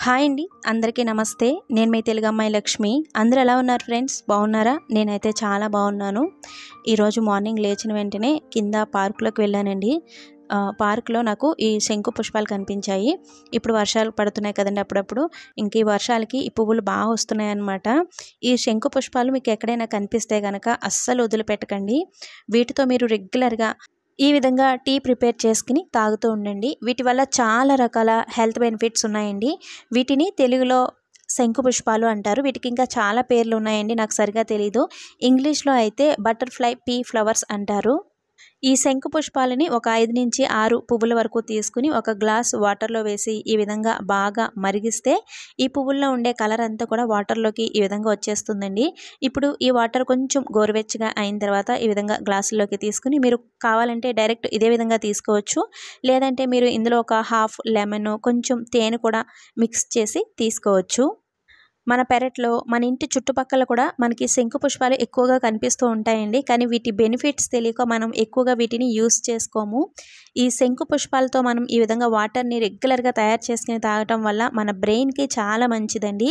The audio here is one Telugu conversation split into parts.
హాయ్ అండి, అందరికీ నమస్తే. నేను మీ తెలుగు అమ్మాయి లక్ష్మి. అందరూ ఎలా ఉన్నారు ఫ్రెండ్స్? బాగున్నారా? నేనైతే చాలా బాగున్నాను. ఈరోజు మార్నింగ్ లేచిన వెంటనే కింద పార్కులోకి వెళ్ళానండి. పార్కులో నాకు ఈ శంకు పుష్పాలు కనిపించాయి. ఇప్పుడు వర్షాలు పడుతున్నాయి కదండి అప్పుడప్పుడు. ఇంక ఈ వర్షాలకి ఈ పువ్వులు బాగా వస్తున్నాయన్నమాట. ఈ శంకు పుష్పాలు మీకు ఎక్కడైనా కనిపిస్తే కనుక అస్సలు వదిలిపెట్టకండి. వీటితో మీరు రెగ్యులర్గా ఈ విధంగా టీ ప్రిపేర్ చేసుకుని తాగుతూ ఉండండి. వీటి వల్ల చాలా రకాల హెల్త్ బెనిఫిట్స్ ఉన్నాయండి. వీటిని తెలుగులో శంకు పుష్పాలు అంటారు. వీటికి ఇంకా చాలా పేర్లు ఉన్నాయండి, నాకు సరిగా తెలీదు. ఇంగ్లీష్లో అయితే బటర్ఫ్లై పీ ఫ్లవర్స్ అంటారు. ఈ శంకు పుష్పాలని ఒక 5 నుంచి 6 పువ్వుల వరకు తీసుకుని ఒక గ్లాస్ వాటర్లో వేసి ఈ విధంగా బాగా మరిగిస్తే ఈ పువ్వుల్లో ఉండే కలర్ అంతా కూడా వాటర్లోకి ఈ విధంగా వచ్చేస్తుందండి. ఇప్పుడు ఈ వాటర్ కొంచెం గోరువెచ్చగా అయిన తర్వాత ఈ విధంగా గ్లాసుల్లోకి తీసుకుని మీరు కావాలంటే డైరెక్ట్ ఇదే విధంగా తీసుకోవచ్చు. లేదంటే మీరు ఇందులో ఒక హాఫ్ లెమన్, కొంచెం తేనె కూడా మిక్స్ చేసి తీసుకోవచ్చు. మన పెరట్లో మన ఇంటి చుట్టుపక్కల కూడా మనకి శంకు పుష్పాలు ఎక్కువగా కనిపిస్తూ ఉంటాయండి. కానీ వీటి బెనిఫిట్స్ తెలియక మనం ఎక్కువగా వీటిని యూస్ చేసుకోము. ఈ శంకు పుష్పాలతో మనం ఈ విధంగా వాటర్ని రెగ్యులర్గా తయారు చేసుకుని తాగటం వల్ల మన బ్రెయిన్కి చాలా మంచిదండి.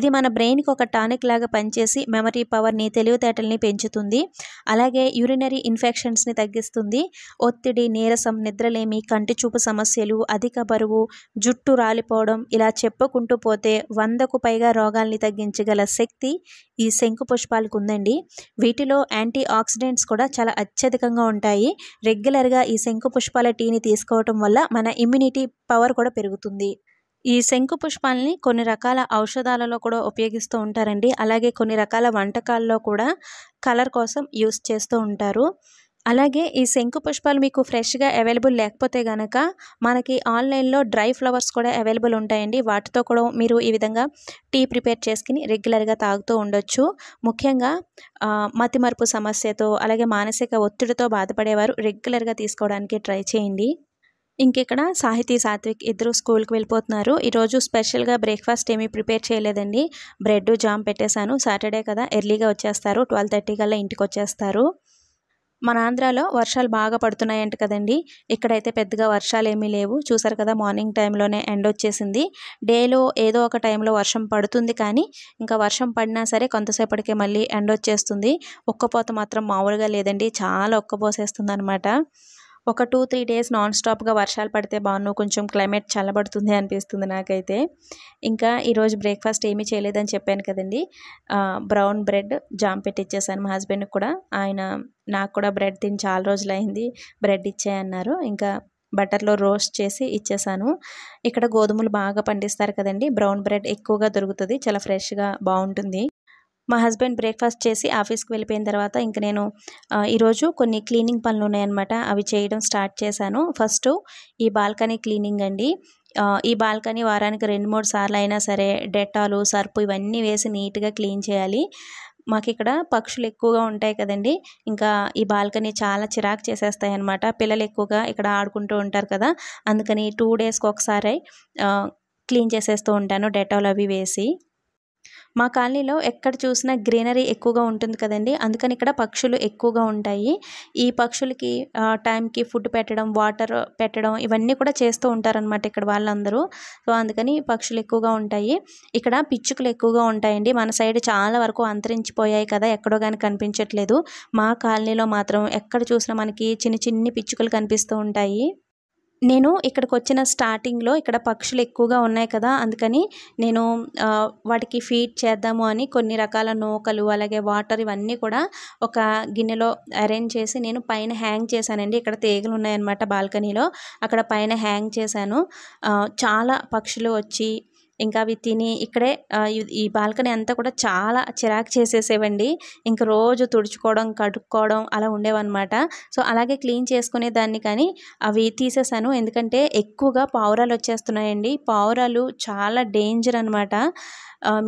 ఇది మన బ్రెయిన్కి ఒక టానిక్ లాగా పనిచేసి మెమరీ పవర్ని, తెలివితేటల్ని పెంచుతుంది. అలాగే యూరినరీ ఇన్ఫెక్షన్స్ని తగ్గిస్తుంది. ఒత్తిడి, నీరసం, నిద్రలేమి, కంటి చూపు సమస్యలు, అధిక బరువు, జుట్టు రాలిపోవడం ఇలా చెప్పుకుంటూ పోతే 100కు పైగా రోగాల్ని తగ్గించగల శక్తి ఈ శంకు పుష్పాలకు ఉందండి. వీటిలో యాంటీ ఆక్సిడెంట్స్ కూడా చాలా అత్యధికంగా ఉంటాయి. రెగ్యులర్గా ఈ శంకు పుష్పాల టీని తీసుకోవటం వల్ల మన ఇమ్యూనిటీ పవర్ కూడా పెరుగుతుంది. ఈ శంకు పుష్పాలని కొన్ని రకాల ఔషధాలలో కూడా ఉపయోగిస్తూ ఉంటారండి. అలాగే కొన్ని రకాల వంటకాల్లో కూడా కలర్ కోసం యూస్ చేస్తూ ఉంటారు. అలాగే ఈ శంకు పుష్పాలు మీకు ఫ్రెష్గా అవైలబుల్ లేకపోతే కనుక మనకి ఆన్లైన్లో డ్రై ఫ్లవర్స్ కూడా అవైలబుల్ ఉంటాయండి. వాటితో కూడా మీరు ఈ విధంగా టీ ప్రిపేర్ చేసుకుని రెగ్యులర్గా తాగుతూ ఉండొచ్చు. ముఖ్యంగా మతిమరుపు సమస్యతో అలాగే మానసిక ఒత్తిడితో బాధపడేవారు రెగ్యులర్గా తీసుకోవడానికి ట్రై చేయండి. ఇంకిక్కడ సాహితీ, సాత్విక్ ఇద్దరు స్కూల్కి వెళ్ళిపోతున్నారు. ఈరోజు స్పెషల్గా బ్రేక్ఫాస్ట్ ఏమీ ప్రిపేర్ చేయలేదండి. బ్రెడ్ జామ్ పెట్టేశాను. సాటర్డే కదా, ఎర్లీగా వచ్చేస్తారు. 12:30 కల్లా ఇంటికి వచ్చేస్తారు. మన ఆంధ్రాలో వర్షాలు బాగా పడుతున్నాయంట కదండి. ఇక్కడైతే పెద్దగా వర్షాలు ఏమీ లేవు. చూసారు కదా, మార్నింగ్ టైంలోనే ఎండ వచ్చేసింది. డేలో ఏదో ఒక టైంలో వర్షం పడుతుంది, కానీ ఇంకా వర్షం పడినా సరే కొంతసేపటికే మళ్ళీ ఎండ వచ్చేస్తుంది. ఉక్కపోత మాత్రం మామూలుగా లేదండి, చాలా ఉక్కపోసేస్తుంది అనమాట. ఒక 2-3 డేస్ నాన్ స్టాప్గా వర్షాలు పడితే బాగుండు, కొంచెం క్లైమేట్ చల్లబడుతుంది అనిపిస్తుంది నాకైతే. ఇంకా ఈరోజు బ్రేక్ఫాస్ట్ ఏమీ చేయలేదని చెప్పాను కదండి. బ్రౌన్ బ్రెడ్ జామ్ పెట్టి ఇచ్చేసాను మా హస్బెండ్కి కూడా. ఆయన నాకు కూడా బ్రెడ్ తిని చాలా రోజులైంది, బ్రెడ్ ఇచ్చేయన్నారు. ఇంకా బటర్లో రోస్ట్ చేసి ఇచ్చేసాను. ఇక్కడ గోధుమలు బాగా పండిస్తారు కదండి, బ్రౌన్ బ్రెడ్ ఎక్కువగా దొరుకుతుంది, చాలా ఫ్రెష్గా బాగుంటుంది. మా హస్బెండ్ బ్రేక్ఫాస్ట్ చేసి ఆఫీస్కి వెళ్ళిపోయిన తర్వాత ఇంక నేను ఈరోజు కొన్ని క్లీనింగ్ పనులు ఉన్నాయన్నమాట, అవి చేయడం స్టార్ట్ చేశాను. ఫస్ట్ ఈ బాల్కనీ క్లీనింగ్ అండి. ఈ బాల్కనీ వారానికి 2-3 సార్లు అయినా సరే డెటాలు, సర్పు ఇవన్నీ వేసి నీట్గా క్లీన్ చేయాలి. మాకు ఇక్కడ పక్షులు ఎక్కువగా ఉంటాయి కదండి. ఇంకా ఈ బాల్కనీ చాలా చిరాకు చేసేస్తాయి అన్నమాట. పిల్లలు ఎక్కువగా ఇక్కడ ఆడుకుంటూ ఉంటారు కదా, అందుకని 2 డేస్కి ఒకసారి క్లీన్ చేసేస్తూ ఉంటాను డెటాల్ అవి వేసి. మా కాలనీలో ఎక్కడ చూసినా గ్రీనరీ ఎక్కువగా ఉంటుంది కదండి, అందుకని ఇక్కడ పక్షులు ఎక్కువగా ఉంటాయి. ఈ పక్షులకి టైంకి ఫుడ్ పెట్టడం, వాటర్ పెట్టడం ఇవన్నీ కూడా చేస్తూ ఉంటారనమాట ఇక్కడ వాళ్ళందరూ. సో అందుకని పక్షులు ఎక్కువగా ఉంటాయి. ఇక్కడ పిచ్చుకలు ఎక్కువగా ఉంటాయండి. మన సైడ్ చాలా వరకు అంతరించిపోయాయి కదా, ఎక్కడో కానీ కనిపించట్లేదు. మా కాలనీలో మాత్రం ఎక్కడ చూసినా మనకి చిన్ని చిన్ని పిచ్చుకలు కనిపిస్తూ ఉంటాయి. నేను ఇక్కడికి వచ్చిన స్టార్టింగ్లో ఇక్కడ పక్షులు ఎక్కువగా ఉన్నాయి కదా, అందుకని నేను వాటికి ఫీడ్ చేద్దాము అని కొన్ని రకాల నూకలు, అలాగే వాటర్ ఇవన్నీ కూడా ఒక గిన్నెలో అరేంజ్ చేసి నేను పైన హ్యాంగ్ చేశానండి. ఇక్కడ తీగలు ఉన్నాయన్నమాట బాల్కనీలో, అక్కడ పైన హ్యాంగ్ చేశాను. చాలా పక్షులు వచ్చి ఇంకా అవి తిని ఇక్కడే ఈ బాల్కనీ అంతా కూడా చాలా చిరాకు చేసేసేవండి. ఇంక రోజు తుడుచుకోవడం, కడుక్కోవడం అలా ఉండేవన్నమాట. సో అలాగే క్లీన్ చేసుకునే దాన్ని, కానీ అవి తీసేసాను. ఎందుకంటే ఎక్కువగా పావురాలు వచ్చేస్తున్నాయండి. పావురాలు చాలా డేంజర్ అనమాట.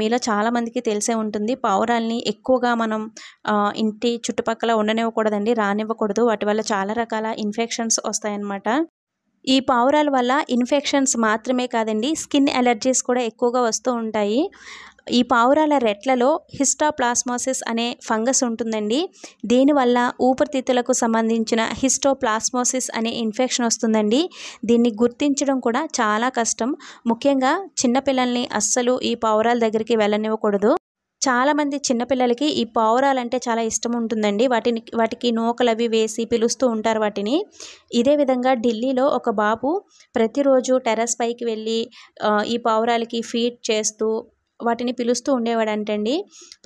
మీలో చాలామందికి తెలిసే ఉంటుంది. పావురాల్ని ఎక్కువగా మనం ఇంటి చుట్టుపక్కల ఉండనివ్వకూడదండి, రానివ్వకూడదు. వాటి వల్ల చాలా రకాల ఇన్ఫెక్షన్స్ వస్తాయన్నమాట. ఈ పావురాల వల్ల ఇన్ఫెక్షన్స్ మాత్రమే కాదండి, స్కిన్ అలర్జీస్ కూడా ఎక్కువగా వస్తూ ఉంటాయి. ఈ పావురాల రెట్లలో హిస్టోప్లాస్మోసిస్ అనే ఫంగస్ ఉంటుందండి. దీనివల్ల ఊపిరితిత్తులకు సంబంధించిన హిస్టోప్లాస్మోసిస్ అనే ఇన్ఫెక్షన్ వస్తుందండి. దీన్ని గుర్తించడం కూడా చాలా కష్టం. ముఖ్యంగా చిన్నపిల్లల్ని అస్సలు ఈ పావురాల దగ్గరికి వెళ్ళనివ్వకూడదు. చాలామంది చిన్నపిల్లలకి ఈ పావురాలంటే చాలా ఇష్టం ఉంటుందండి. వాటికి నూకలవి వేసి పిలుస్తూ ఉంటారు వాటిని. ఇదే విధంగా ఢిల్లీలో ఒక బాబు ప్రతిరోజు టెర్రస్ పైకి వెళ్ళి ఈ పావురాలకి ఫీడ్ చేస్తూ వాటిని పిలుస్తూ ఉండేవాడంటండి.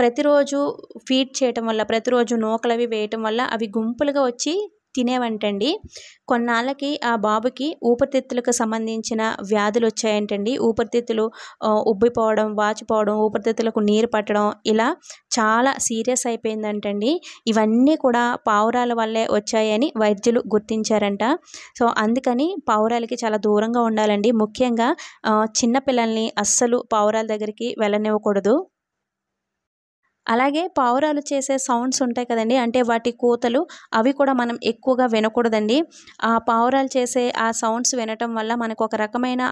ప్రతిరోజు ఫీడ్ చేయటం వల్ల, ప్రతిరోజు నూకలవి వేయటం వల్ల అవి గుంపులుగా వచ్చి తినేవంటండి. కొన్నాళ్ళకి ఆ బాబుకి ఊపిరితిత్తులకు సంబంధించిన వ్యాధులు వచ్చాయంటండి. ఊపిరితిత్తులు ఉబ్బిపోవడం, వాచిపోవడం, ఊపిరితిత్తులకు నీరు పట్టడం, ఇలా చాలా సీరియస్ అయిపోయిందంటండి. ఇవన్నీ కూడా పావురాల వల్లే వచ్చాయని వైద్యులు గుర్తించారంట. సో అందుకని పావురాలకి చాలా దూరంగా ఉండాలండి. ముఖ్యంగా చిన్నపిల్లల్ని అస్సలు పావురాల దగ్గరికి వెళ్ళనివ్వకూడదు. అలాగే పావురాలు చేసే సౌండ్స్ ఉంటాయి కదండి, అంటే వాటి కూతలు, అవి కూడా మనం ఎక్కువగా వినకూడదండి. ఆ పావురాలు చేసే ఆ సౌండ్స్ వినటం వల్ల మనకు ఒక రకమైన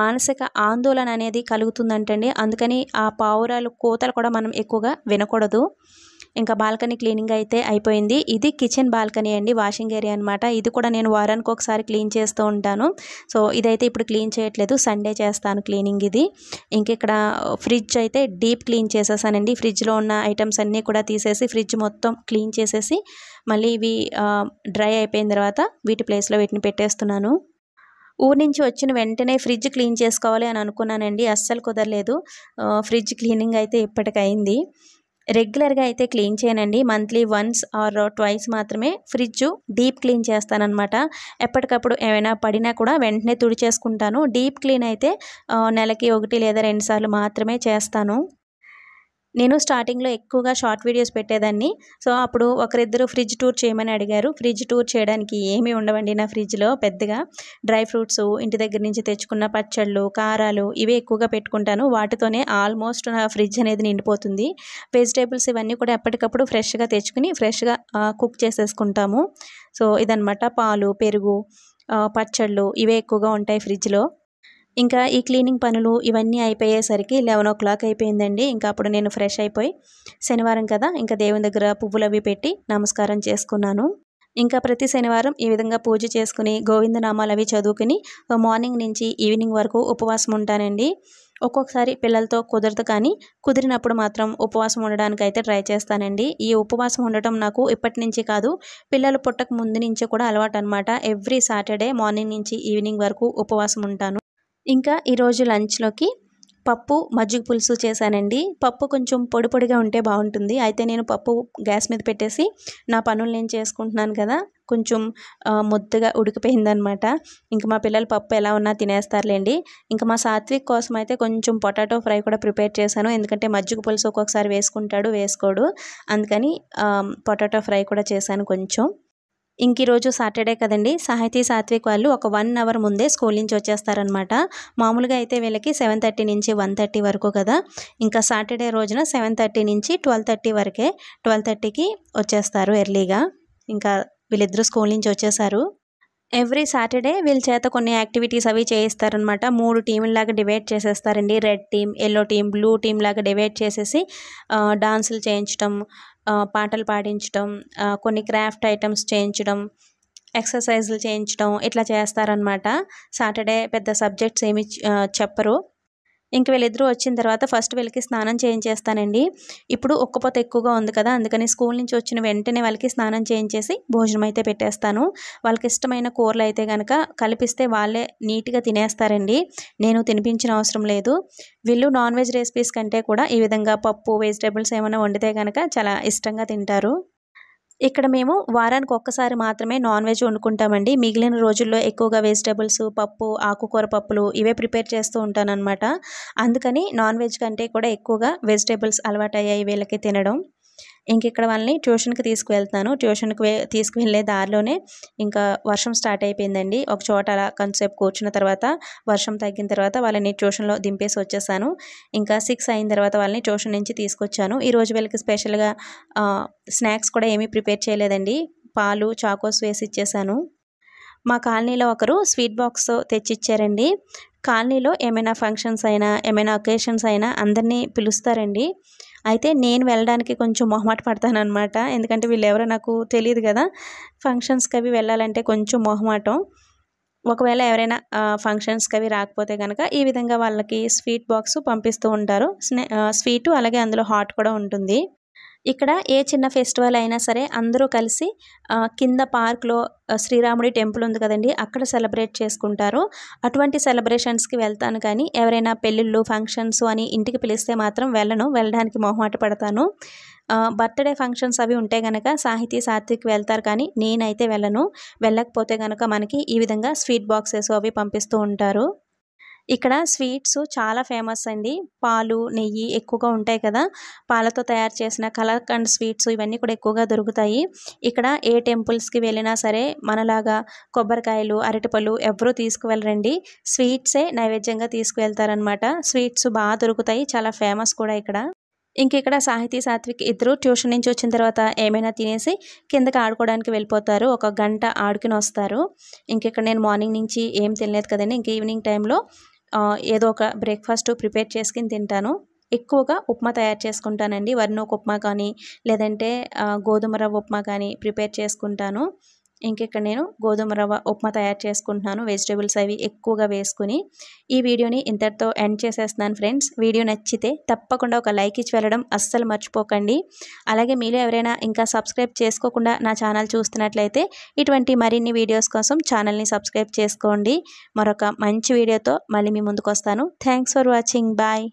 మానసిక ఆందోళన అనేది కలుగుతుందంటండి. అందుకని ఆ పావురాలు కూతలు కూడా మనం ఎక్కువగా వినకూడదు. ఇంకా బాల్కనీ క్లీనింగ్ అయితే అయిపోయింది. ఇది కిచెన్ బాల్కనీ అండి, వాషింగ్ ఏరియా అనమాట. ఇది కూడా నేను వారానికి ఒకసారి క్లీన్ చేస్తూ ఉంటాను. సో ఇదైతే ఇప్పుడు క్లీన్ చేయట్లేదు, సండే చేస్తాను క్లీనింగ్ ఇది. ఇంక ఇక్కడ ఫ్రిడ్జ్ అయితే డీప్ క్లీన్ చేసేసానండి. ఫ్రిడ్జ్లో ఉన్న ఐటమ్స్ అన్నీ కూడా తీసేసి ఫ్రిడ్జ్ మొత్తం క్లీన్ చేసేసి మళ్ళీ ఇవి డ్రై అయిపోయిన తర్వాత వీటి ప్లేస్లో వీటిని పెట్టేస్తున్నాను. ఊరి నుంచి వచ్చిన వెంటనే ఫ్రిడ్జ్ క్లీన్ చేసుకోవాలి అని అనుకున్నానండి, అస్సలు కుదరలేదు. ఫ్రిడ్జ్ క్లీనింగ్ అయితే ఇప్పటికైంది. రెగ్యులర్గా అయితే క్లీన్ చేయనండి, మంత్లీ వన్స్ ఆర్ ట్వైస్ మాత్రమే ఫ్రిడ్జ్ డీప్ క్లీన్ చేస్తానన్నమాట. ఎప్పటికప్పుడు ఏమైనా పడినా కూడా వెంటనే తుడిచేసుకుంటాను. డీప్ క్లీన్ అయితే నెలకి 1 లేదా 2 సార్లు మాత్రమే చేస్తాను. నేను స్టార్టింగ్లో ఎక్కువగా షార్ట్ వీడియోస్ పెట్టేదాన్ని. సో అప్పుడు ఒకరిద్దరు ఫ్రిడ్జ్ టూర్ చేయమని అడిగారు. ఫ్రిడ్జ్ టూర్ చేయడానికి ఏమీ ఉండవండి నా ఫ్రిడ్జ్లో పెద్దగా. డ్రై ఫ్రూట్స్, ఇంటి దగ్గర నుంచి తెచ్చుకున్న పచ్చళ్ళు, కారాలు ఇవే ఎక్కువగా పెట్టుకుంటాను. వాటితోనే ఆల్మోస్ట్ నా ఫ్రిడ్జ్ అనేది నిండిపోతుంది. వెజిటేబుల్స్ ఇవన్నీ కూడా ఎప్పటికప్పుడు ఫ్రెష్గా తెచ్చుకుని ఫ్రెష్గా కుక్ చేసేసుకుంటాము. సో ఇదనమాట, పాలు, పెరుగు, పచ్చళ్ళు ఇవే ఎక్కువగా ఉంటాయి ఫ్రిడ్జ్లో. ఇంకా ఈ క్లీనింగ్ పనులు ఇవన్నీ అయిపోయేసరికి 11:00 అయిపోయిందండి. ఇంకా అప్పుడు నేను ఫ్రెష్ అయిపోయి, శనివారం కదా, ఇంకా దేవుని దగ్గర పువ్వులు అవి పెట్టి నమస్కారం చేసుకున్నాను. ఇంకా ప్రతి శనివారం ఈ విధంగా పూజ చేసుకుని గోవిందనామాలు అవి చదువుకుని మార్నింగ్ నుంచి ఈవినింగ్ వరకు ఉపవాసం ఉంటానండి. ఒక్కొక్కసారి పిల్లలతో కుదరదు, కానీ కుదిరినప్పుడు మాత్రం ఉపవాసం ఉండడానికి అయితే ట్రై చేస్తానండి. ఈ ఉపవాసం ఉండటం నాకు ఇప్పటి నుంచి కాదు, పిల్లలు పుట్టక ముందు నుంచి కూడా అలవాటు అనమాట. ఎవ్రీ సాటర్డే మార్నింగ్ నుంచి ఈవినింగ్ వరకు ఉపవాసం ఉంటాను. ఇంకా ఈరోజు లంచ్లోకి పప్పు, మజ్జిగ పులుసు చేశానండి. పప్పు కొంచెం పొడి పొడిగా ఉంటే బాగుంటుంది. అయితే నేను పప్పు గ్యాస్ మీద పెట్టేసి నా పనులు నేను చేసుకుంటున్నాను కదా, కొంచెం ముద్దగా ఉడికిపోయిందనమాట. ఇంకా మా పిల్లలు పప్పు ఎలా ఉన్నా తినేస్తారులేండి. ఇంకా మా సాత్విక్ కోసం అయితే కొంచెం పొటాటో ఫ్రై కూడా ప్రిపేర్ చేశాను. ఎందుకంటే మజ్జిగ పులుసు ఒక్కొక్కసారి వేసుకుంటాడు, వేసుకోడు. అందుకని పొటాటో ఫ్రై కూడా చేశాను కొంచెం. ఇంక ఈరోజు సాటర్డే కదండి, సాహితీ, సాత్విక్ వాళ్ళు ఒక 1 అవర్ ముందే స్కూల్ నుంచి వచ్చేస్తారనమాట. మామూలుగా అయితే వీళ్ళకి 7:30 నుంచి 1:30 వరకు కదా. ఇంకా సాటర్డే రోజున 7:30 నుంచి 12:30 వరకే. 12:30కి వచ్చేస్తారు ఎర్లీగా. ఇంకా వీళ్ళిద్దరూ స్కూల్ నుంచి వచ్చేసారు. ఎవ్రీ సాటర్డే వీళ్ళ చేత కొన్ని యాక్టివిటీస్ అవి చేయిస్తారనమాట. 3 టీముల్లాగా డివైడ్ చేసేస్తారండి. Red team, yellow team, blue team లాగా డివైడ్ చేసేసి డాన్సులు చేయించడం, పాటలు పాడించడం, కొన్ని క్రాఫ్ట్ ఐటమ్స్ చేయించడం, ఎక్సర్సైజులు చేయించడం, ఇట్లా చేస్తారనమాట. సాటర్డే పెద్ద సబ్జెక్ట్స్ ఏమి చెప్పరు. ఇంక వీళ్ళిద్దరూ వచ్చిన తర్వాత ఫస్ట్ వీళ్ళకి స్నానం చేయించేస్తానండి. ఇప్పుడు ఒక్కపోత ఎక్కువగా ఉంది కదా, అందుకని స్కూల్ నుంచి వచ్చిన వెంటనే వాళ్ళకి స్నానం చేయించేసి భోజనం అయితే పెట్టేస్తాను. వాళ్ళకి ఇష్టమైన కూరలు అయితే కనుక కలిపిస్తే వాళ్ళే నీట్గా తినేస్తారండి. నేను తినిపించిన అవసరం లేదు. వీళ్ళు నాన్ వెజ్ రెసిపీస్ కంటే కూడా ఈ విధంగా పప్పు, వెజిటేబుల్స్ ఏమైనా వండితే కనుక చాలా ఇష్టంగా తింటారు. ఇక్కడ మేము వారానికి ఒక్కసారి మాత్రమే నాన్ వెజ్ వండుకుంటామండి. మిగిలిన రోజుల్లో ఎక్కువగా వెజిటేబుల్స్, పప్పు, ఆకుకూర పప్పులు ఇవే ప్రిపేర్ చేస్తూ ఉంటానన్నమాట. అందుకని నాన్ వెజ్ కంటే కూడా ఎక్కువగా వెజిటేబుల్స్ అలవాటయ్యాయి వీళ్ళకి తినడం. ఇంక ఇక్కడ వాళ్ళని ట్యూషన్కి తీసుకువెళ్తాను. ట్యూషన్కి తీసుకువెళ్ళే దారిలోనే ఇంకా వర్షం స్టార్ట్ అయిపోయిందండి. ఒక చోట అలా కొంతసేపు కూర్చున్న తర్వాత వర్షం తగ్గిన తర్వాత వాళ్ళని ట్యూషన్లో దింపేసి వచ్చేసాను. ఇంకా 6 అయిన తర్వాత వాళ్ళని ట్యూషన్ నుంచి తీసుకొచ్చాను. ఈరోజు వీళ్ళకి స్పెషల్గా స్నాక్స్ కూడా ఏమీ ప్రిపేర్ చేయలేదండి. పాలు, చాకోస్ వేసి ఇచ్చేసాను. మా కాలనీలో ఒకరు స్వీట్ బాక్స్ తెచ్చిచ్చారండి. కాలనీలో ఏమైనా ఫంక్షన్స్ అయినా, ఏమైనా అకేషన్స్ అయినా అందరినీ పిలుస్తారండి. అయితే నేను వెళ్ళడానికి కొంచెం మొహమాట పడతాననమాట. ఎందుకంటే వీళ్ళెవరో నాకు తెలీదు కదా! ఫంక్షన్స్‌కి అవి వెళ్ళాలంటే కొంచెం మొహమాటం. ఒకవేళ ఎవరైనా ఫంక్షన్స్‌కి అవి రాకపోతే గనక ఈ విధంగా వాళ్ళకి స్వీట్ బాక్స్ పంపిస్తూ ఉంటారు. స్వీటు అలాగే అందులో హాట్ కూడా ఉంటుంది. ఇక్కడ ఏ చిన్న ఫెస్టివల్ అయినా సరే అందరూ కలిసి కింద పార్క్‌లో శ్రీరాముడి టెంపుల్ ఉంది కదండీ! అక్కడ సెలబ్రేట్ చేసుకుంటారు. అటువంటి సెలబ్రేషన్స్‌కి వెళ్తాను కానీ ఎవరైనా పెళ్ళిళ్ళు, ఫంక్షన్స్ అని ఇంటికి పిలిస్తే మాత్రం వెళ్ళను. వెళ్ళడానికి మొహమాట పడతాను. బర్త్‌డే ఫంక్షన్స్ అవి ఉంటే గనక సాహితీ, సాత్విక్ వెళ్తారు కానీ నేనైతే వెళ్ళను. వెళ్ళకపోతే గనక మనకి ఈ విధంగా స్వీట్ బాక్సెస్ అవి పంపిస్తూ ఉంటారు. ఇక్కడ స్వీట్స్ చాలా ఫేమస్ అండి. పాలు, నెయ్యి ఎక్కువగా ఉంటాయి కదా! పాలతో తయారు చేసిన కలాకండ్ స్వీట్స్ ఇవన్నీ కూడా ఎక్కువగా దొరుకుతాయి. ఇక్కడ ఏ టెంపుల్స్‌కి వెళ్ళినా సరే మనలాగా కొబ్బరికాయలు, అరటిపళ్ళు ఎవ్వరూ తీసుకువెళ్ళరండి. స్వీట్సే నైవేద్యంగా తీసుకువెళ్తారనమాట. స్వీట్స్ దొరుకుతాయి. చాలా ఫేమస్ కూడా ఇక్కడ. ఇంకిక్కడ సాహితీ, సాత్విక్ ఇద్దరు ట్యూషన్ నుంచి వచ్చిన తర్వాత ఏమైనా తినేసి కిందకి ఆడుకోవడానికి వెళ్ళిపోతారు. ఒక గంట ఆడుకొనొస్తారు. ఇంకిక్కడ నేను మార్నింగ్ నుంచి ఏం తినలేదు కదండీ! ఇంక ఈవినింగ్ టైంలో ఏదో ఒక బ్రేక్‌ఫాస్ట్ ప్రిపేర్ చేసుకొని తింటాను. ఎక్కువగా ఉప్మా తయారు చేసుకుంటానండి. వరినూక ఉప్మా కానీ, లేదంటే గోధుమ రవ్వ ఉప్మా కానీ ప్రిపేర్ చేసుకుంటాను. ఇంకిక్కడ నేను గోధుమ రవ్వ ఉప్మా తయారు చేసుకుంటున్నాను. వెజిటబుల్స్ అవి ఎక్కువగా వేసుకొని. ఈ వీడియోని ఇంతటితో ఎండ్ చేసేస్తున్నాను ఫ్రెండ్స్. వీడియో నచ్చితే తప్పకుండా ఒక లైక్ ఇచ్చి వెళ్ళడం అస్సలు మర్చిపోకండి. అలాగే మీలో ఎవరైనా ఇంకా సబ్స్క్రైబ్ చేసుకోకుండా నా ఛానల్ చూస్తున్నట్లయితే ఇటువంటి మరిన్ని వీడియోస్ కోసం ఛానల్‌ని సబ్స్క్రైబ్ చేసుకోండి. మరొక మంచి వీడియోతో మళ్ళీ మీ ముందుకొస్తాను. Thanks for watching. బాయ్.